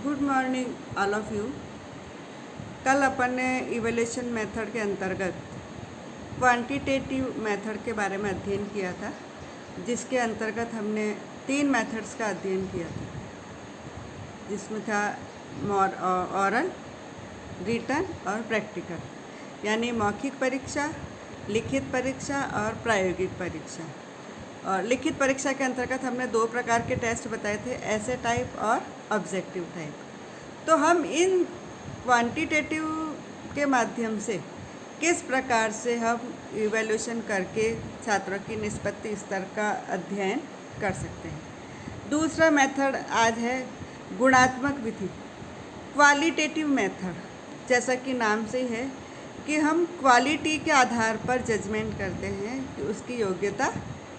Good morning all of you. कल अपन ने evaluation method के अंतर्गत क्वांटिटेटिव मेथड के बारे में अध्ययन किया था, जिसके अंतर्गत हमने 3 मेथड्स का अध्ययन किया था, जिसमें था ऑरल, रिटन और प्रैक्टिकल, यानी मौखिक परीक्षा, लिखित परीक्षा और प्रायोगिक परीक्षा। और लिखित परीक्षा के अंतर्गत हमने 2 प्रकार के टेस्ट बताए थे, ऐसे टाइप और ऑब्जेक्टिव टाइप। तो हम इन क्वांटिटेटिव के माध्यम से किस प्रकार से हम इवैल्यूएशन करके छात्रों की निष्पत्ति स्तर का अध्ययन कर सकते हैं। दूसरा मेथड आज है गुणात्मक विधि, क्वालिटेटिव मेथड। जैसा कि नाम से ही है कि हम क्वालिटी के आधार पर जजमेंट करते हैं कि उसकी योग्यता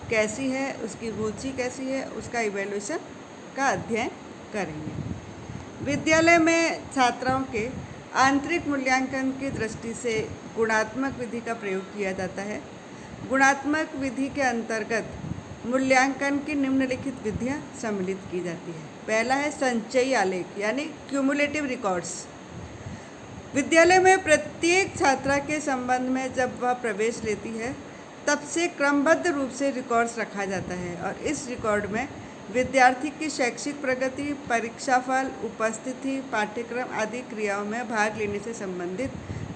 कैसी है, उसकी रुचि कैसी है, उसका इवैल्यूएशन का अध्ययन करेंगे। विद्यालय में छात्रों के आंतरिक मूल्यांकन की दृष्टि से गुणात्मक विधि का प्रयोग किया जाता है। गुणात्मक विधि के अंतर्गत मूल्यांकन की निम्नलिखित विधियां सम्मिलित की जाती है। पहला है संचयी आलेख, यानी क्यूमुलेटिव रिकॉर्ड्स। विद्यालय में प्रत्येक छात्रा के संबंध में जब वह प्रवेश लेती है तब से क्रमबद्ध रूप से रिकॉर्ड्स रखा जाता है, और इस रिकॉर्ड में विद्यार्थी की शैक्षिक प्रगति, परीक्षाफल, उपस्थिति, पाठ्यक्रम आदि क्रियाओं में भाग लेने से संबंधित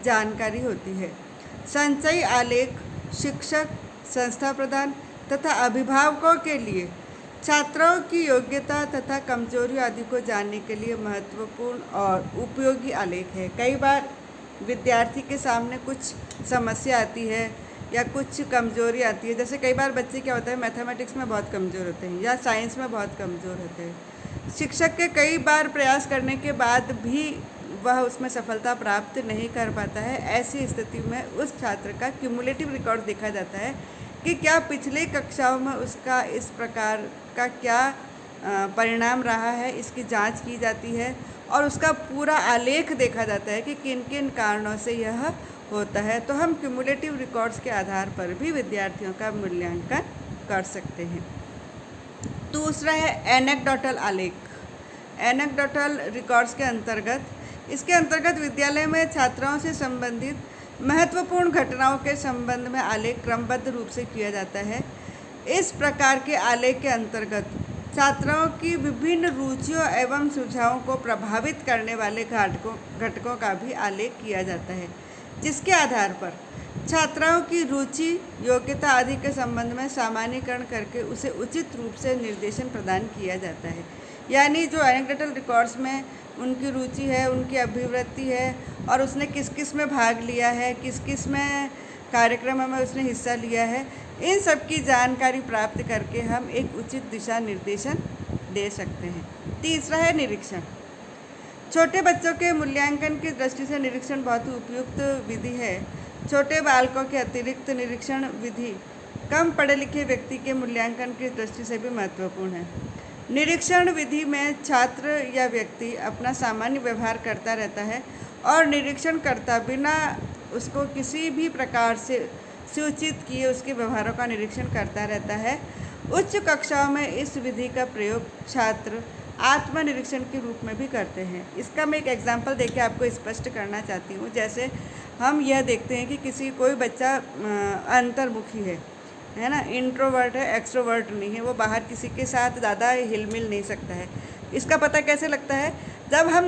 जानकारी होती है। संचयी आलेख शिक्षक, संस्था प्रधान तथा अभिभावकों के लिए छात्रों की योग्यता तथा कमजोरी आदि को जानने के लिए महत्वपूर्ण और उपयोगी आलेख है। कई बार विद्यार्थी के सामने कुछ समस्या आती है या कुछ कमजोरी आती है। जैसे कई बार बच्चे क्या होता है, मैथमेटिक्स में बहुत कमज़ोर होते हैं या साइंस में बहुत कमज़ोर होते हैं। शिक्षक के कई बार प्रयास करने के बाद भी वह उसमें सफलता प्राप्त नहीं कर पाता है। ऐसी स्थिति में उस छात्र का क्यूमुलेटिव रिकॉर्ड देखा जाता है कि क्या पिछले कक्षाओं में उसका इस प्रकार का क्या परिणाम रहा है, इसकी जांच की जाती है और उसका पूरा आलेख देखा जाता है कि किन किन कारणों से यह होता है। तो हम क्यूमुलेटिव रिकॉर्ड्स के आधार पर भी विद्यार्थियों का मूल्यांकन कर सकते हैं। दूसरा है एनेक्डोटल आलेख। एनेक्डोटल रिकॉर्ड्स के अंतर्गत विद्यालय में छात्राओं से संबंधित महत्वपूर्ण घटनाओं के संबंध में आलेख क्रमबद्ध रूप से किया जाता है। इस प्रकार के आलेख के अंतर्गत छात्राओं की विभिन्न रुचियों एवं सुझावों को प्रभावित करने वाले घटकों का भी आलेख किया जाता है, जिसके आधार पर छात्राओं की रुचि, योग्यता आदि के संबंध में सामान्यीकरण करके उसे उचित रूप से निर्देशन प्रदान किया जाता है। यानी जो एनेक्डोटल रिकॉर्ड्स में उनकी रुचि है, उनकी अभिवृत्ति है और उसने किस किस में भाग लिया है, किस किस में कार्यक्रमों में उसने हिस्सा लिया है, इन सब की जानकारी प्राप्त करके हम एक उचित दिशा निर्देशन दे सकते हैं। तीसरा है निरीक्षण। छोटे बच्चों के मूल्यांकन की दृष्टि से निरीक्षण बहुत ही उपयुक्त विधि है। छोटे बालकों के अतिरिक्त निरीक्षण विधि कम पढ़े लिखे व्यक्ति के मूल्यांकन की दृष्टि से भी महत्वपूर्ण है। निरीक्षण विधि में छात्र या व्यक्ति अपना सामान्य व्यवहार करता रहता है और निरीक्षण करता बिना उसको किसी भी प्रकार से सूचित किए उसके व्यवहारों का निरीक्षण करता रहता है। उच्च कक्षाओं में इस विधि का प्रयोग छात्र आत्मनिरीक्षण के रूप में भी करते हैं। इसका मैं एक एग्जांपल देके आपको स्पष्ट करना चाहती हूँ। जैसे हम यह देखते हैं कि कोई बच्चा अंतर्मुखी है ना, इंट्रोवर्ट है, एक्सट्रोवर्ट नहीं है, वो बाहर किसी के साथ ज़्यादा हिल मिल नहीं सकता है। इसका पता कैसे लगता है? जब हम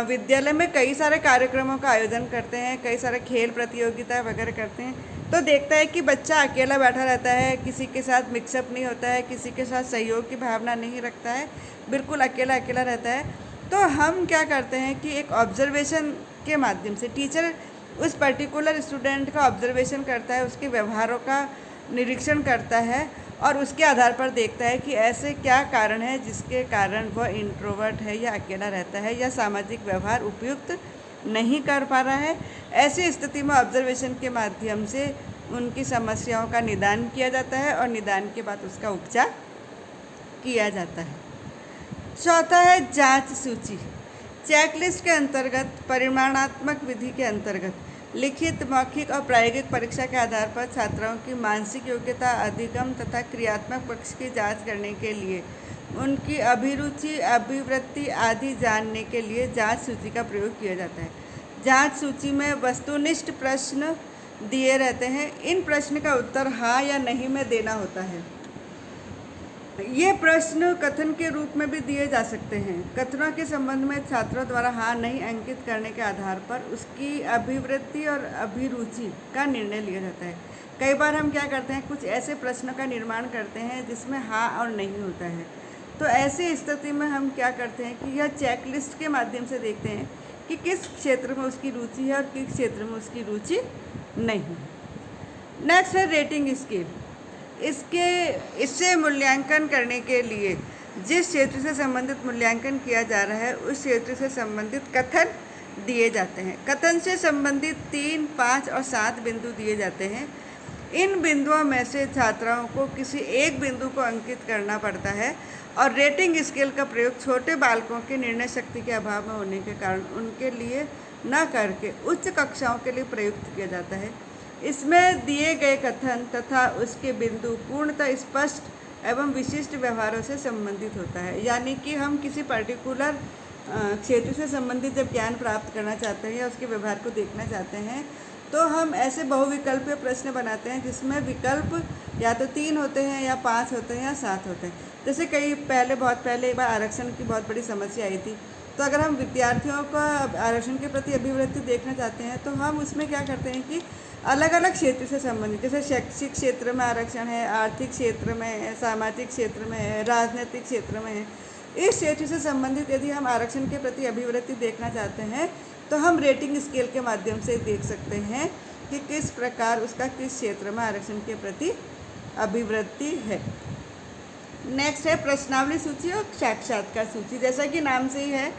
विद्यालय में कई सारे कार्यक्रमों का आयोजन करते हैं, कई सारे खेल प्रतियोगिता वगैरह करते हैं, तो देखता है कि बच्चा अकेला बैठा रहता है, किसी के साथ मिक्सअप नहीं होता है, किसी के साथ सहयोग की भावना नहीं रखता है, बिल्कुल अकेला अकेला रहता है। तो हम क्या करते हैं कि एक ऑब्जर्वेशन के माध्यम से टीचर उस पर्टिकुलर स्टूडेंट का ऑब्जर्वेशन करता है, उसके व्यवहारों का निरीक्षण करता है और उसके आधार पर देखता है कि ऐसे क्या कारण है जिसके कारण वह इंट्रोवर्ट है या अकेला रहता है या सामाजिक व्यवहार उपयुक्त नहीं कर पा रहा है। ऐसी स्थिति में ऑब्जर्वेशन के माध्यम से उनकी समस्याओं का निदान किया जाता है और निदान के बाद उसका उपचार किया जाता है। चौथा है जांच सूची। चेकलिस्ट के अंतर्गत परिमाणात्मक विधि के अंतर्गत लिखित, मौखिक और प्रायोगिक परीक्षा के आधार पर छात्राओं की मानसिक योग्यता, अधिगम तथा क्रियात्मक पक्ष की जांच करने के लिए उनकी अभिरुचि, अभिवृत्ति आदि जानने के लिए जांच सूची का प्रयोग किया जाता है। जांच सूची में वस्तुनिष्ठ प्रश्न दिए रहते हैं। इन प्रश्न का उत्तर हाँ या नहीं में देना होता है। ये प्रश्न कथन के रूप में भी दिए जा सकते हैं। कथनों के संबंध में छात्रों द्वारा हाँ नहीं अंकित करने के आधार पर उसकी अभिवृत्ति और अभिरुचि का निर्णय लिया जाता है। कई बार हम क्या करते हैं, कुछ ऐसे प्रश्नों का निर्माण करते हैं जिसमें हाँ और नहीं होता है। तो ऐसी स्थिति में हम क्या करते हैं कि यह चेकलिस्ट के माध्यम से देखते हैं कि किस क्षेत्र में उसकी रुचि है और किस क्षेत्र में उसकी रुचि नहीं है। नेक्स्ट है रेटिंग स्केल। इससे मूल्यांकन करने के लिए जिस क्षेत्र से संबंधित मूल्यांकन किया जा रहा है उस क्षेत्र से संबंधित कथन दिए जाते हैं। कथन से संबंधित 3, 5 और 7 बिंदु दिए जाते हैं। इन बिंदुओं में से छात्राओं को किसी एक बिंदु को अंकित करना पड़ता है और रेटिंग स्केल का प्रयोग छोटे बालकों के निर्णय शक्ति के अभाव में होने के कारण उनके लिए न करके उच्च कक्षाओं के लिए प्रयुक्त किया जाता है। इसमें दिए गए कथन तथा उसके बिंदु पूर्णतः स्पष्ट एवं विशिष्ट व्यवहारों से संबंधित होता है। यानी कि हम किसी पर्टिकुलर क्षेत्र से संबंधित जब ज्ञान प्राप्त करना चाहते हैं या उसके व्यवहार को देखना चाहते हैं तो हम ऐसे बहुविकल्पीय प्रश्न बनाते हैं जिसमें विकल्प या तो 3 होते हैं या 5 होते हैं या 7 होते हैं। जैसे बहुत पहले एक बार आरक्षण की बहुत बड़ी समस्या आई थी। तो अगर हम विद्यार्थियों का आरक्षण के प्रति अभिवृत्ति देखना चाहते हैं तो हम उसमें क्या करते हैं कि अलग अलग क्षेत्र से संबंधित, जैसे शैक्षिक क्षेत्र में आरक्षण है, आर्थिक क्षेत्र में है, सामाजिक क्षेत्र में है, राजनीतिक क्षेत्र में है। इस क्षेत्र से संबंधित यदि हम आरक्षण के प्रति अभिवृत्ति देखना चाहते हैं तो हम रेटिंग स्केल के माध्यम से देख सकते हैं कि किस प्रकार उसका किस क्षेत्र में आरक्षण के प्रति अभिवृत्ति है। नेक्स्ट है प्रश्नावली सूची और साक्षात्कार सूची। जैसा कि नाम से ही है,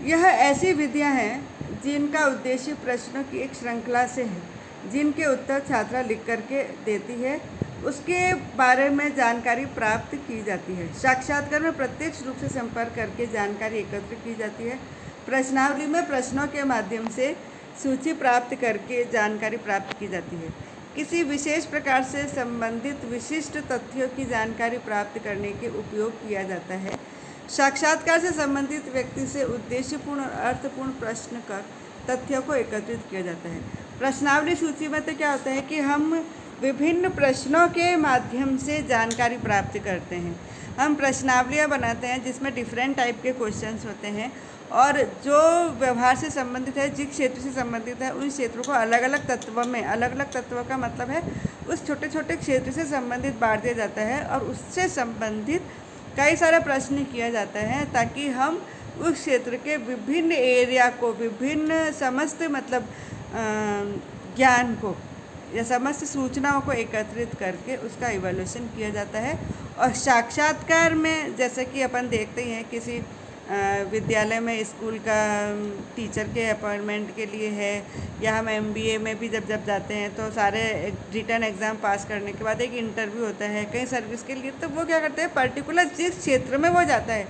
यह ऐसी विधियां हैं जिनका उद्देश्य प्रश्नों की एक श्रृंखला से है जिनके उत्तर छात्रा लिख करके देती है, उसके बारे में जानकारी प्राप्त की जाती है। साक्षात्कार में प्रत्यक्ष रूप से संपर्क करके जानकारी एकत्र की जाती है। प्रश्नावली में प्रश्नों के माध्यम से सूची प्राप्त करके जानकारी प्राप्त की जाती है। किसी विशेष प्रकार से संबंधित विशिष्ट तथ्यों की जानकारी प्राप्त करने के उपयोग किया जाता है। साक्षात्कार से संबंधित व्यक्ति से उद्देश्यपूर्ण और अर्थपूर्ण प्रश्न कर तथ्यों को एकत्रित किया जाता है। प्रश्नावली सूची में तो क्या होता है कि हम विभिन्न प्रश्नों के माध्यम से जानकारी प्राप्त करते हैं। हम प्रश्नावलियाँ बनाते हैं जिसमें डिफरेंट टाइप के क्वेश्चंस होते हैं और जो व्यवहार से संबंधित है, जिस क्षेत्र से संबंधित है, उन क्षेत्रों को अलग अलग तत्वों में, अलग अलग तत्वों का मतलब है उस छोटे छोटे क्षेत्र से संबंधित बांट दिया जाता है और उससे संबंधित कई सारे प्रश्न किया जाता है ताकि हम उस क्षेत्र के विभिन्न एरिया को, विभिन्न समस्त मतलब ज्ञान को या समस्त सूचनाओं को एकत्रित करके उसका इवैल्यूएशन किया जाता है। और साक्षात्कार में जैसे कि अपन देखते ही हैं किसी विद्यालय में स्कूल का टीचर के अपॉइंटमेंट के लिए है या हम MBA में भी जब जाते हैं तो सारे रिटर्न एग्ज़ाम पास करने के बाद एक इंटरव्यू होता है कहीं सर्विस के लिए। तो वो क्या करते हैं, पर्टिकुलर जिस क्षेत्र में वो जाता है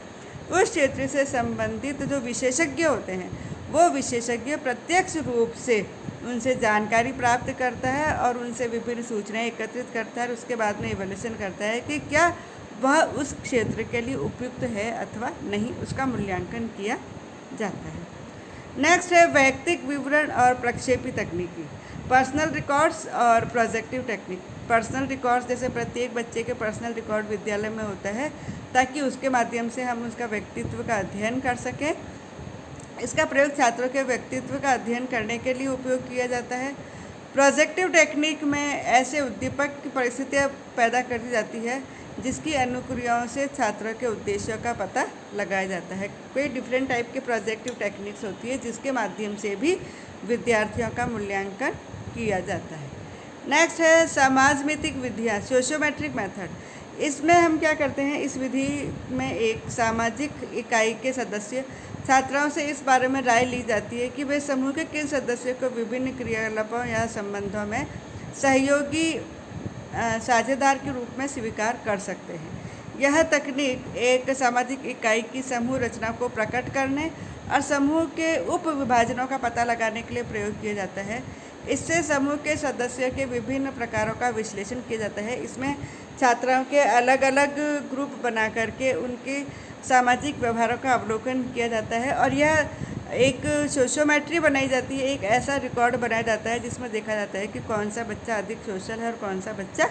उस क्षेत्र से संबंधित जो विशेषज्ञ होते हैं वो विशेषज्ञ प्रत्यक्ष रूप से उनसे जानकारी प्राप्त करता है और उनसे विभिन्न सूचनाएं एकत्रित करता है और उसके बाद में इवैल्यूएशन करता है कि क्या वह उस क्षेत्र के लिए उपयुक्त है अथवा नहीं, उसका मूल्यांकन किया जाता है। नेक्स्ट है वैयक्तिक विवरण और प्रक्षेपी तकनीकी। पर्सनल रिकॉर्ड्स और प्रोजेक्टिव टेक्निक। पर्सनल रिकॉर्ड्स जैसे प्रत्येक बच्चे के पर्सनल रिकॉर्ड विद्यालय में होता है ताकि उसके माध्यम से हम उसका व्यक्तित्व का अध्ययन कर सकें। इसका प्रयोग छात्रों के व्यक्तित्व का अध्ययन करने के लिए उपयोग किया जाता है। प्रोजेक्टिव टेक्निक में ऐसे उद्दीपक की परिस्थितियाँ पैदा कर दी जाती है जिसकी अनुक्रियाओं से छात्रों के उद्देश्यों का पता लगाया जाता है। कई डिफरेंट टाइप के प्रोजेक्टिव टेक्निक्स होती है जिसके माध्यम से भी विद्यार्थियों का मूल्यांकन किया जाता है। नेक्स्ट है समाजमितिक विधियाँ, सोशियोमेट्रिक मेथड। इसमें हम क्या करते हैं, इस विधि में एक सामाजिक इकाई के सदस्य छात्राओं से इस बारे में राय ली जाती है कि वे समूह के किन सदस्यों को विभिन्न क्रियाकलापों या संबंधों में सहयोगी साझेदार के रूप में स्वीकार कर सकते हैं। यह तकनीक एक सामाजिक इकाई की समूह रचना को प्रकट करने और समूह के उप विभाजनों का पता लगाने के लिए प्रयोग किया जाता है। इससे समूह के सदस्यों के विभिन्न प्रकारों का विश्लेषण किया जाता है। इसमें छात्राओं के अलग अलग ग्रुप बना करके उनके सामाजिक व्यवहारों का अवलोकन किया जाता है और यह एक सोशियोमेट्री बनाई जाती है, एक ऐसा रिकॉर्ड बनाया जाता है जिसमें देखा जाता है कि कौन सा बच्चा अधिक सोशल है और कौन सा बच्चा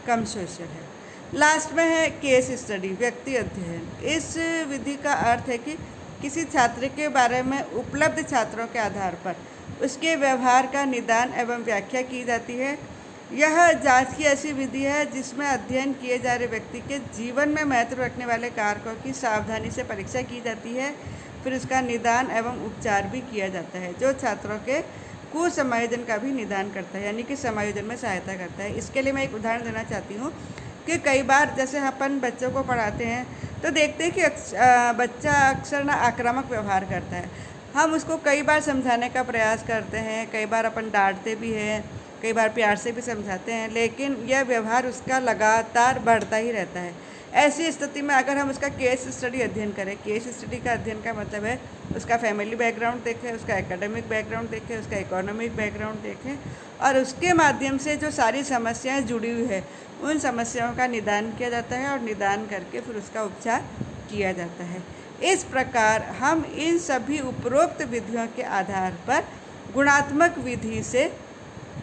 कम सोशल है। लास्ट में है केस स्टडी, व्यक्ति अध्ययन। इस विधि का अर्थ है कि किसी छात्र के बारे में उपलब्ध छात्रों के आधार पर उसके व्यवहार का निदान एवं व्याख्या की जाती है। यह जांच की ऐसी विधि है जिसमें अध्ययन किए जा रहे व्यक्ति के जीवन में महत्व रखने वाले कारकों की सावधानी से परीक्षा की जाती है, फिर उसका निदान एवं उपचार भी किया जाता है, जो छात्रों के कुसमायोजन का भी निदान करता है, यानी कि समायोजन में सहायता करता है। इसके लिए मैं एक उदाहरण देना चाहती हूँ कि कई बार जैसे अपन बच्चों को पढ़ाते हैं तो देखते हैं कि बच्चा अक्सर ना आक्रामक व्यवहार करता है। हम उसको कई बार समझाने का प्रयास करते हैं, कई बार अपन डांटते भी हैं, कई बार प्यार से भी समझाते हैं, लेकिन यह व्यवहार उसका लगातार बढ़ता ही रहता है। ऐसी स्थिति में अगर हम उसका केस स्टडी अध्ययन करें, केस स्टडी का अध्ययन का मतलब है उसका फैमिली बैकग्राउंड देखें, उसका एकेडमिक बैकग्राउंड देखें, उसका इकोनॉमिक बैकग्राउंड देखें और उसके माध्यम से जो सारी समस्याएं जुड़ी हुई है उन समस्याओं का निदान किया जाता है और निदान करके फिर उसका उपचार किया जाता है। इस प्रकार हम इन सभी उपरोक्त विधियों के आधार पर गुणात्मक विधि से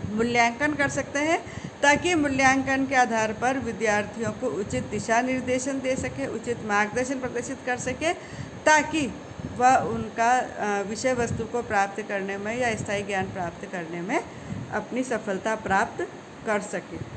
मूल्यांकन कर सकते हैं, ताकि मूल्यांकन के आधार पर विद्यार्थियों को उचित दिशा निर्देशन दे सके, उचित मार्गदर्शन प्रदर्शित कर सके, ताकि वह उनका विषय वस्तु को प्राप्त करने में या स्थायी ज्ञान प्राप्त करने में अपनी सफलता प्राप्त कर सके।